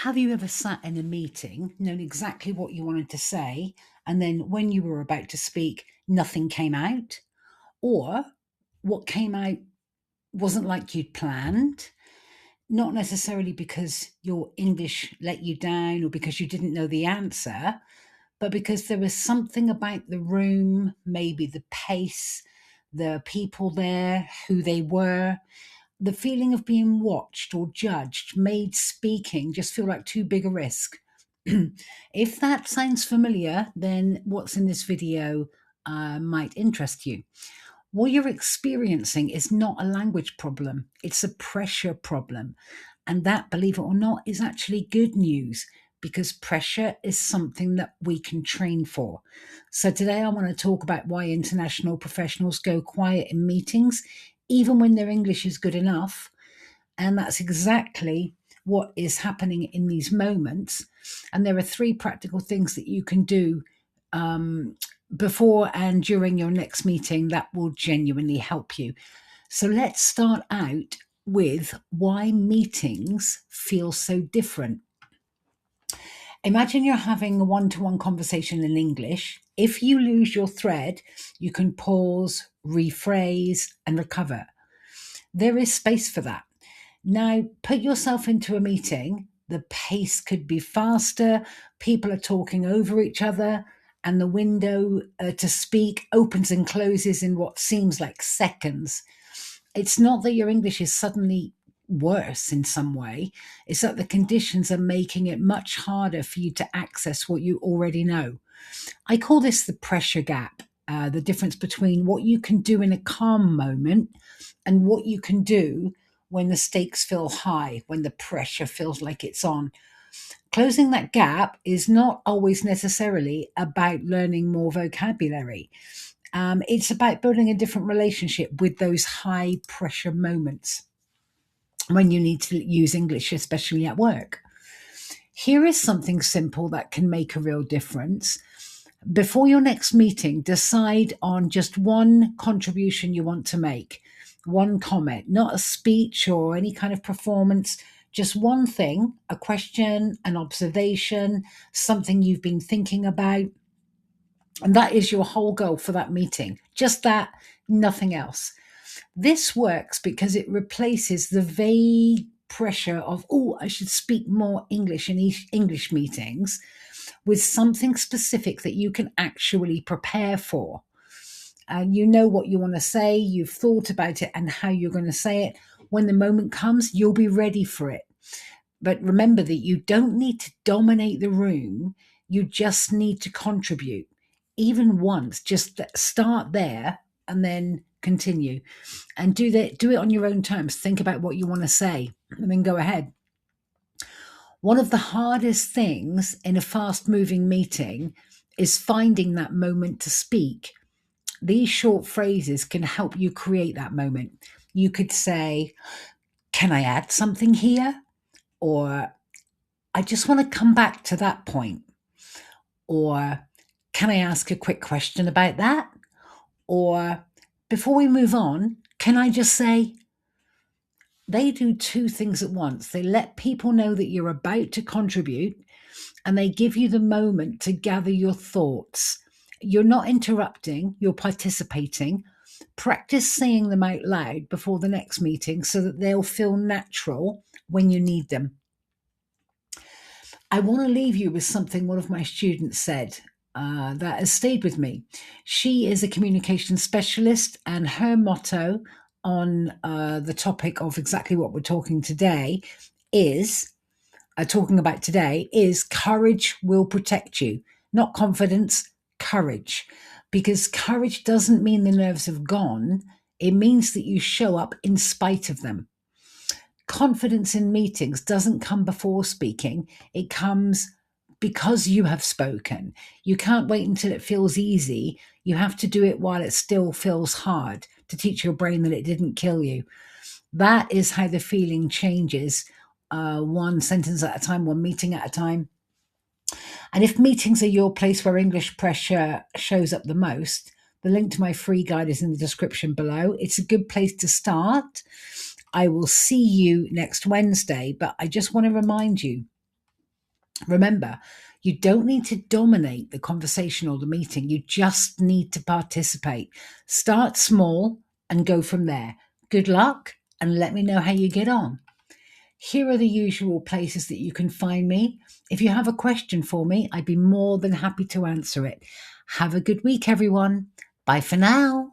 Have you ever sat in a meeting, known exactly what you wanted to say, and then when you were about to speak, nothing came out? Or what came out wasn't like you'd planned? Not necessarily because your English let you down or because you didn't know the answer, but because there was something about the room, maybe the pace, the people there, who they were, the feeling of being watched or judged made speaking just feel like too big a risk. If that sounds familiar, then what's in this video might interest you. What you're experiencing is not a language problem, it's a pressure problem. And that, believe it or not, is actually good news because pressure is something that we can train for. So, today I want to talk about why international professionals go quiet in meetings, even when their English is good enough. And that's exactly what is happening in these moments. And there are three practical things that you can do before and during your next meeting that will genuinely help you. So let's start out with why meetings feel so different. Imagine you're having a one to one conversation in English. If you lose your thread, you can pause, rephrase, and recover. There is space for that. Now, put yourself into a meeting. The pace could be faster, people are talking over each other, and the window to speak opens and closes in what seems like seconds. It's not that your English is suddenly worse in some way, it's that the conditions are making it much harder for you to access what you already know. I call this the pressure gap, the difference between what you can do in a calm moment and what you can do when the stakes feel high, when the pressure feels like it's on. Closing that gap is not always necessarily about learning more vocabulary. It's about building a different relationship with those high pressure moments when you need to use English, especially at work. Here is something simple that can make a real difference. Before your next meeting, decide on just one contribution you want to make, one comment, not a speech or any kind of performance, just one thing, a question, an observation, something you've been thinking about. And that is your whole goal for that meeting. Just that, nothing else. This works because it replaces the vague pressure of, oh, I should speak more English in English meetings with something specific that you can actually prepare for. And you know what you want to say, you've thought about it and how you're going to say it. When the moment comes, you'll be ready for it. But remember that you don't need to dominate the room, you just need to contribute. Even once, just start there and then continue. And do it on your own terms. Think about what you want to say and then go ahead. One of the hardest things in a fast moving meeting is finding that moment to speak. These short phrases can help you create that moment. You could say, can I add something here? Or I just want to come back to that point. Or can I ask a quick question about that? Or before we move on, can I just say, they do two things at once. They let people know that you're about to contribute and they give you the moment to gather your thoughts. You're not interrupting, you're participating. Practice saying them out loud before the next meeting so that they'll feel natural when you need them. I want to leave you with something one of my students said that has stayed with me. She is a communication specialist, and her motto on the topic of exactly what we're talking about today is courage will protect you, not confidence, courage. Because courage doesn't mean the nerves have gone, it means that you show up in spite of them. Confidence in meetings doesn't come before speaking, it comes because you have spoken. You can't wait until it feels easy. You have to do it while it still feels hard to teach your brain that it didn't kill you. That is how the feeling changes, one sentence at a time, one meeting at a time. And if meetings are your place where English pressure shows up the most, the link to my free guide is in the description below. It's a good place to start. I will see you next Wednesday, but I just want to remind you Remember, you don't need to dominate the conversation or the meeting. You just need to participate. Start small and go from there. Good luck and let me know how you get on. Here are the usual places that you can find me. If you have a question for me, I'd be more than happy to answer it. Have a good week, everyone. Bye for now.